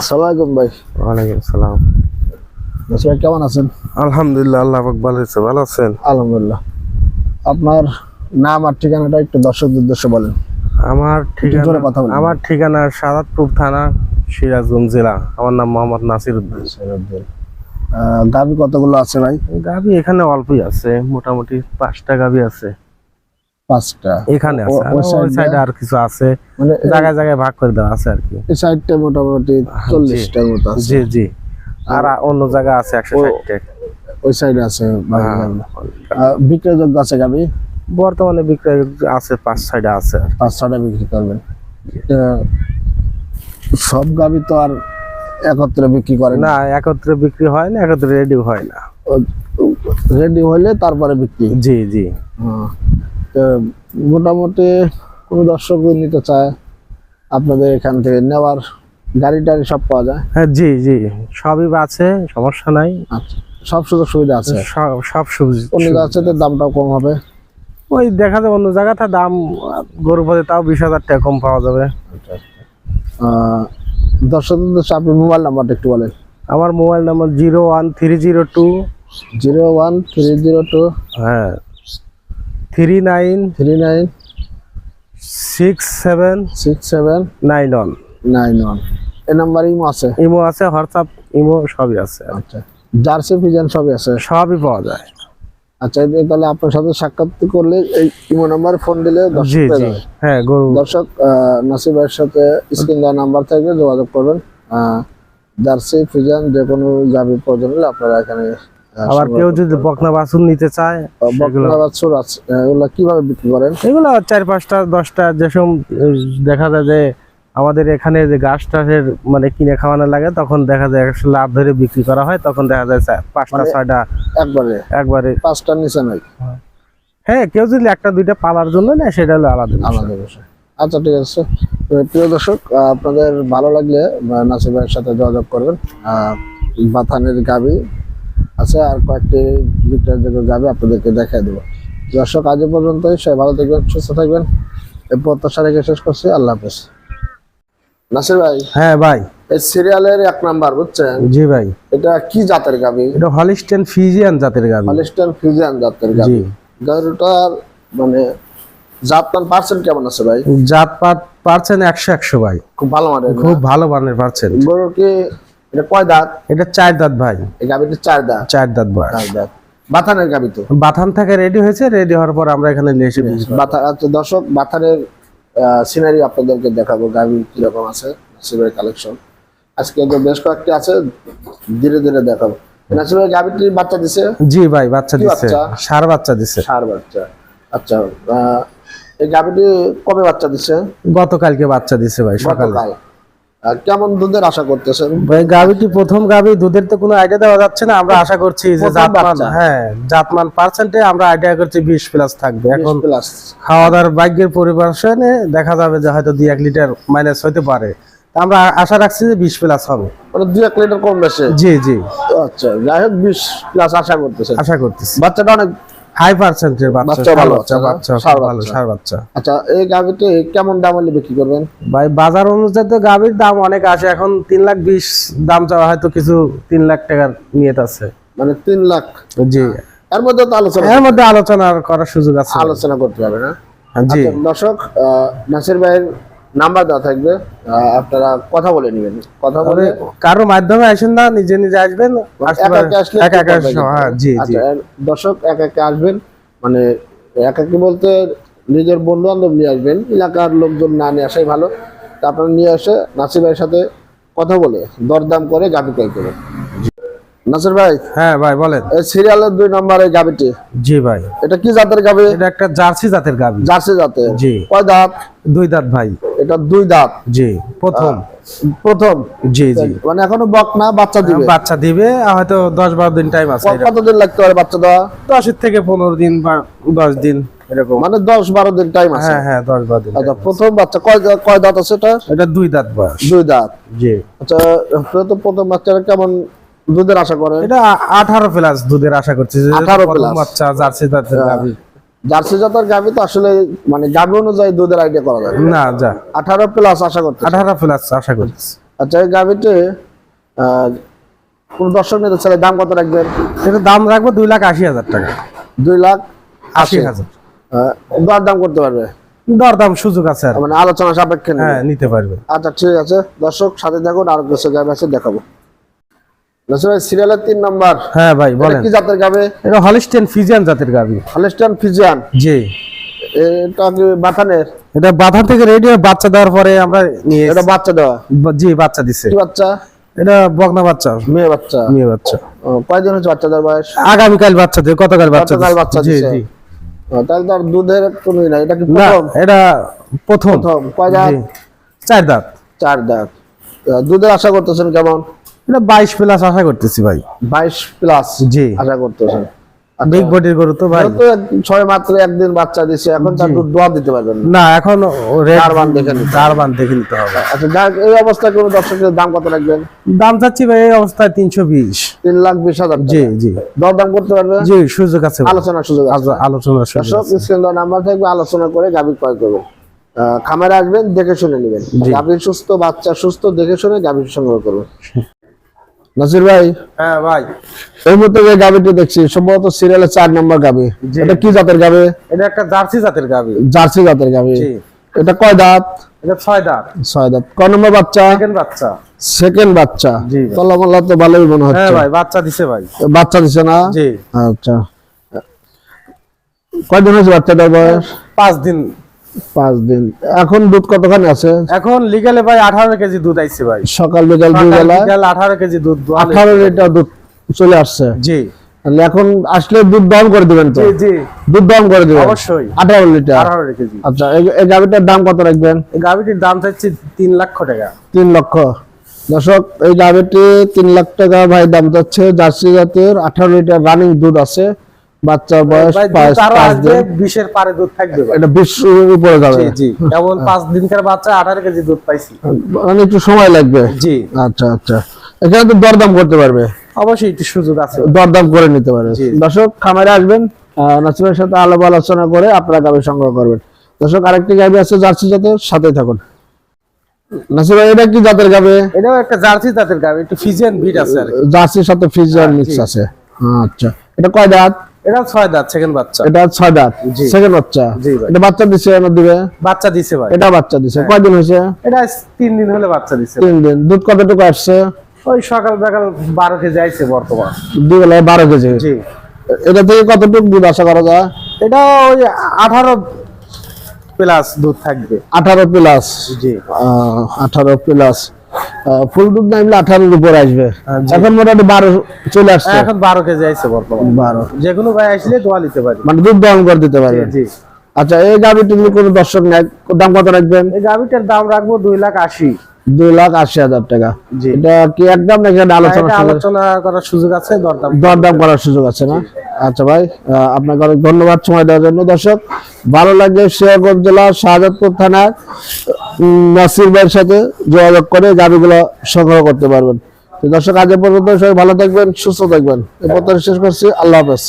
আসসালামু আলাইকুম ভাই। ওয়ালাইকুম সালাম। ভাই কেমন আছেন? আলহামদুলিল্লাহ, আল্লাহ পাক ভালো আছে। ভালো আছেন? আলহামদুলিল্লাহ। আপনার নাম আর ঠিকানাটা একটু দর্শকদের উদ্দেশ্যে বলেন। আমার জোরে কথা বলেন। আমার ঠিকানা সাদাতপুর থানা, সিরাজগঞ্জ জেলা। আমার নাম মোহাম্মদ নাসির উদ্দিন। গাভী কতগুলো আছে ভাই? গাভী এখানে অল্পই আছে, মোটামুটি 5টা গাভী আছে। 5টা এখানে আছে, আর ওই সাইডে আর কিছু আছে, মানে জায়গায় জায়গায় ভাগ করে দেওয়া আছে আর কি। এই সাইডটা মোটামুটি 40টার মতো আছে। জি জি। আর অন্য জায়গা আছে 160টা। ওই সাইডে আছে বিক্রয়যোগ্য আছে গাভী? বর্তমানে বিক্রয় আছে 5-6টা আছে। 5-6টা বিক্রি করবেন। সব গাভী তো আর একত্রে বিক্রি করেন না, একত্রে বিক্রি হয় না, একত্রে রেডি হয় না। রেডি হইলে তারপরে বিক্রি। জি জি। তো মোটামুটি কোনো দর্শক নিতে চায় আপনাদের এখান থেকে নেওয়ার, গাড়ি টাড়ি সব পাওয়া যায়? হ্যাঁ জি জি, সবই আছে, সমস্যা নাই। আচ্ছা, সব সুযোগ সুবিধা আছে? সব সবজি। অন্য জায়গাতে দামটাও কম হবে? ওই দেখা যায় অন্য জায়গাতে দাম গরু পথে তাও 20,000 টাকা কম পাওয়া যাবে। দর্শকদের আপনার মোবাইল নাম্বারটা একটু বলেন। আমার মোবাইল নাম্বার 01302 01302 হ্যাঁ 39 39 67 67 91। এই নাম্বার ইমো আছে? ইমো আছে, হোয়াটসঅ্যাপ, ইমো সবই আছে। আচ্ছা, জার্সি ফিজিয়ান সবই আছে? সবই পাওয়া যায়। আচ্ছা, তাহলে আপনার সাথে সাক্ষাৎ করলে এই ইমো নাম্বার ফোন দিলে জি জি। হ্যাঁ গরু দর্শক নাসির ভাইয়ের সাথে স্ক্রিন দেওয়া নাম্বার থেকে যোগাযোগ করবেন। জার্সি ফিজিয়ান যে কোনো গাভীর প্রয়োজন হলে আপনারা এখানে। আবার কেউ যদি বকনা বাছুর নিতে চায়, বকনা বাছুর আছে, এগুলো কিভাবে বিক্রি করেন? এগুলো 4-5টা 10টা যেসব দেখা যায় যে আমাদের এখানে যে ঘাস টাসের মানে কিনে খাওয়ানো লাগে, তখন দেখা যায় লাভ ধরে বিক্রি করা হয়, তখন দেখা যায় 5টা 6টা একবারে 5টার নিচে নাই। হ্যাঁ, কেউ যদি 1টা 2টা পালার জন্য নেয় সেটা হলো আলাদা বিষয়। আচ্ছা, ঠিক আছে। প্রিয় দর্শক, আপনাদের ভালো লাগলে নাসির ভাইয়ের সাথে যোগাযোগ করবেন। বাথানের গাভী আছে আর কয়েকটি বিক্রয়যোগ্য গাভী আপনাদেরকে দেখাই দেবো। দর্শক, আজ পর্যন্তই। সবাই ভালো থাকবেন, সুস্থ থাকবেন, এই প্রত্যাশা রেখে শেষ করছি। আল্লাহ হাফেজ। নাসির ভাই। হ্যাঁ ভাই। এই সিরিয়ালের 1 নাম্বার, বুঝছেন? জি ভাই। এটা কি জাতের গাভী? এটা হলিস্টিয়ান ফ্রিজিয়ান জাতের গাভী। হলিস্টিয়ান ফ্রিজিয়ান জাতের গাভী। গরুটার মানে জাতমান পার্সেন্ট কেমন আছে ভাই? জাতপাত পার্সেন্ট 100 ভাই। খুব ভালো মানের? খুব ভালো মানের পার্সেন্ট। গরু কি এটা কয় দাঁত? এটা 4 দাঁত ভাই। এই গাভীটা 4 দাঁত? 4 দাঁত ভাই। 4 দাঁত। বাথানের গাভী তো? বাথান থেকে রেডি হয়েছে, রেডি হওয়ার পর আমরা এখানে নিয়ে এসে বাথান। আচ্ছা দর্শক, বাথানের সিনারি আপনাদেরকে দেখাবো, গাভী কিরকম আছে, নাসির ভাইয়ের কালেকশন। আজকে তো বেশ কয়েকটি আছে, ধীরে ধীরে দেখাবো। নাসির ভাই গাভীটি বাচ্চা দিছে? জি ভাই, বাচ্চা দিছে, ষাঁড় বাচ্চা দিছে। ষাঁড় বাচ্চা। আচ্ছা, এই গাভীটি কবে বাচ্চা দিছে? গতকালকে বাচ্চা দিছে ভাই, সকালে। কেমন দুধের আশা করতেছেন ভাই? গাভীটি প্রথম গাভী, দুধের তো কোনো আইডিয়া দেওয়া যাচ্ছে না। আমরা আশা করছি যে জাতমান, হ্যাঁ জাতমান পার্সেন্টে আমরা আইডিয়া করছি 20+ থাকবে। এখন খাওয়া দাওয়ার ভাগ্যের পরিবেশনে দেখা যাবে যে হয়তো 2-1 লিটার মাইনাস হতে পারে। আমরা আশা রাখছি যে 20+ হবে, মানে 2-1 লিটার কম বেশি। জি জি। আচ্ছা, যাই হোক 20+ আশা করতেছেন? আশা করতেছি। বাচ্চাটা অনেক হাই পার্সেন্টের বাচ্চা, ভালো বাচ্চা, ভালো ষাঁড় বাচ্চা। আচ্ছা, এই গাভীটি কেমন দাম হলে বিক্রি করবেন ভাই? বাজার অনুযায়ী তো গাভীর দাম অনেক আসে, এখন 3,20,000 দাম চাওয়া, হয়তো কিছু 3 লাখ টাকার নিয়ত আছে। মানে 3 লাখ? জি। এর মধ্যে তো আলোচনা, এর মধ্যে আলোচনা করার সুযোগ আছে, আলোচনা করতে হবে না? জি। দর্শক, নাসির ভাইয়ের নাম্বার দেওয়া থাকবে, আপনারা কথা বলে নেবেন। কথা বলে কারোর মাধ্যমে আসেন না, নিজে নিজে আসবেন। দর্শক, একা আসবেন, মানে একাকি বলতে নিজের বন্ধু বান্ধব নিয়ে আসবেন, এলাকার লোকজন না নিয়ে আসাই ভালো। তা আপনারা নিয়ে এসে নাসির ভাইয়ের সাথে কথা বলে দরদাম করে গাভী ক্রয় করবেন। নাসির ভাই। হ্যাঁ ভাই বলেন। এই সিরিয়ালের 2 নম্বরের গাভীটি? জি ভাই। এটা কি জাতের গাভী? এটা একটা জার্সি জাতের গাভী। জার্সি জাতের? জি। কয় দাঁত? 2 দাঁত ভাই। এটা 2 দাঁত? জি, প্রথম। জি জি। মানে এখনো বকনা, বাচ্চা দিবে? বাচ্চা দিবে, হয়তো 10-12 দিন টাইম আছে। কতদিন লাগতে পারে বাচ্চা দেওয়া? 10 থেকে 15 দিন বা 10 দিন এরকম। মানে 10-12 দিন টাইম আছে? হ্যাঁ হ্যাঁ, 10-12 দিন। আচ্ছা, প্রথম বাচ্চা কয় দাঁত আছে এটা? এটা 2 দাঁত বয়স। 2 দাঁত? জি। আচ্ছা, তো প্রথম বাচ্চাটা কেমন দুধের আশা করেন? এটা 18+ দুধের আশা করছি। 18+ বাচ্চা, জার্সি জাতের গাভী। জার্সি জাতের গাভী তো আসলে মানে গাভী অনুযায়ী দুধের আইডিয়া করা যায় না, যা 18+ আশা করতে? 18+ আশা করছি। আচ্ছা এই গাভিতে কোন দর্শক নিতে চাইলে দাম কত রাখবেন? এটা দাম রাখবো 2,80,000 টাকা। 2,80,000 দর দাম করতে পারবে? দরদাম সুযোগ আছে আর মানে আলোচনা সাপেক্ষে হ্যাঁ নিতে পারবে। আচ্ছা ঠিক আছে, দর্শক সাথে থাকুন, আর কিছু গাভি আছে দেখাবো। নাসির ভাই সিরিয়ালের 3 নাম্বার। হ্যাঁ ভাই বলেন। কি জাতের গাভি? এটা হলিস্টিয়ান ফিজিয়ান জাতের গাভি। হলিস্টিয়ান ফিজিয়ান, জি। এটা কি বাথানের? এটা বাথান থেকে রেডি হয়ে বাচ্চা দেওয়ার পরে আমরা নিয়ে এটা বাচ্চা দেওয়া? জি বাচ্চা দিছে। কি বাচ্চা? এটা বকনা বাচ্চা, মেয়ে বাচ্চা। মেয়ে বাচ্চা। কয়দিন হচ্ছে বাচ্চা দেওয়ার বয়স? আগামীকাল বাচ্চা দিয়ে, গতকাল বাচ্চা জি জি। তাহলে তার দুধের কোনো না, এটা কি না প্রথম? এটা প্রথম। কয় দাঁত? 4 দাঁত। 4 দাঁত। দুধের আশা করতেছেন কেমন? এটা 22 প্লাস আশা করতেছি ভাই। 22 প্লাস জি আশা করতেছেন? বিগ বডির গরু তো ভাই। তো 6 মাত্র একদিন বাচ্চা দিছে, এখন তার দুধ দোয়া দিতে পারবেন না? না এখন দারবান দেখে নিতে হবে। দারবান দেখে নিতে হবে। আচ্ছা যাক, এই অবস্থায় কোন দর্শকের দাম কত রাখবেন? দাম চাচ্ছি ভাই এই অবস্থায় 320। 3,20,000 জি জি। দর দাম করতে পারবে? জি সুযোগ আছে, আলোচনার সুযোগ আছে। আলোচনার সুযোগ দর্শক আছে। স্ক্রিন দেওয়া নাম্বার থাকবে, আলোচনা করে গাভী ক্রয় করবেন। খামারে আসবেন, দেখে শুনে নেবেন। গাভী সুস্থ, বাচ্চা সুস্থ, দেখে শুনে গাভী সংগ্রহ করবেন। নাসির ভাই, হ্যাঁ ভাই, এই মুহূর্তে যে গাভীটি দেখছি সম্ভবত সিরিয়ালের 4 নম্বর গাভী। এটা কি জাতের গাভী? এটা একটা জার্সি জাতের গাভী। জার্সি জাতের গাভী। জি। এটা কয় দাঁত? এটা 6 দাঁত। 6 দাঁত। কয় নম্বর বাচ্চা? সেকেন্ড বাচ্চা। সেকেন্ড বাচ্চা। জি। কলামলা তো ভালোই মনে হ্যাঁ হচ্ছে। ভাই বাচ্চা দিছে ভাই। বাচ্চা দিছে না? জি। আচ্ছা, কয়দিন হয়েছে বাচ্চাটার বয়স? 5 দিন। 5 দিন। এখন দুধ কতখানি আছে? এখন লিগ্যালে ভাই 18 কেজি দুধ আইছে ভাই। সকাল বিকাল দুই বেলা লিগ্যাল 18 কেজি দুধ। 18 লিটার দুধ চলে আসছে। জি। তাহলে এখন আসলে দুধ দাম করে দিবেন তো? জি জি দুধ দাম করে দিবেন অবশ্যই। 18 লিটার। 18 কেজি। আচ্ছা, এই গাভীটার দাম কত রাখবেন? এই গাভীটির দাম চাচ্ছি 3 লক্ষ টাকা। 3 লক্ষ। দর্শক এই গাভীটি 3 লাখ টাকা ভাই দাম যাচ্ছে। জার্সি জাতের, 18 লিটার রানিং দুধ আছে। বাচ্চার বয়স 5 দিন। 20 এর পারে দুধ থাকবে ভাই। এটা 20 উপরে যাবে। জি জি। কেবল 5 দিনকার বাচ্চা 18 কেজি দুধ পাইছি। মানে একটু সময় লাগবে। জি। আচ্ছা আচ্ছা, এখানে তো দরদাম করতে পারবে? অবশ্যই একটু সুযোগ আছে, দরদাম করে নিতে পারবে। জি। দর্শক খামারে আসবেন, নাসিমের সাথে আলাপ আলোচনা করে আপনারা গাভী সংগ্রহ করবেন। দর্শক আরেকটি গাভী আছে জার্সি জাতের, সাথেই থাকুন। নাসির ভাই, এটা কি জাতের গাভী? এটাও একটা জার্সি জাতের গাভী, একটু ফিজিয়ান ব্রিড আছে আর কি। জার্সির সাথে ফ্রিজিয়ান মিক্স আছে। আচ্ছা, এটা কয় দাঁত? এটা 6 দাঁত, সেকেন্ড বাচ্চা। এটা 6 দাঁত, জি। সেকেন্ড বাচ্চা। জি ভাই। এটা বাচ্চা দিছে না দিবে? বাচ্চা দিছে ভাই। এটা বাচ্চা দিছে। কয়দিন হয়েছে? এটা 3 দিন হলে বাচ্চা দিছে। 3 দিন। দুধ কতটুকু আসছে? ওই সকাল বিকাল 12 কেজি আইছে বর্তমান। দুই বেলায় 12 কেজি। জি। এটা থেকে কতটুকু দুধ আশা করা যায়? এটা ওই 18 প্লাস দুধ থাকবে। 18 প্লাস। জি। 18 প্লাস। ফুল দুধ না এমনি 18 এর উপর আসবে। জি। এখন মোটামুটি 12 চলে আসছে। এখন 12 কেজি আইছে বর্তমান। 12। যে কোনো ভাই আসলে দোয়া নিতে পারি। মানে দুধ দহন করে দিতে পারবে। জি। আচ্ছা, এই গাভীটি যদি কোনো দর্শক নেয়, দাম কত রাখবেন? এই গাভীটার দাম রাখবো 2,80,000। 2,80,000 টাকা। জি। এটা কি একদম নাকি আলোচনা করার সুযোগ আছে, দরদাম করার সুযোগ আছে না? আচ্ছা ভাই, আপনাকে অনেক ধন্যবাদ সময় দেওয়ার জন্য। দর্শক ভালো লাগলে শেরগঞ্জ জেলা শাহজাদপুর থানার নাসির ভাইয়ের সাথে যোগাযোগ করে গাড়িগুলো সংগ্রহ করতে পারবেন। তো দর্শক আজ পর্যন্ত সবাই ভালো থাকবেন, সুস্থ থাকবেন। এই পর্যন্ত শেষ করছি। আল্লাহ হাফেজ।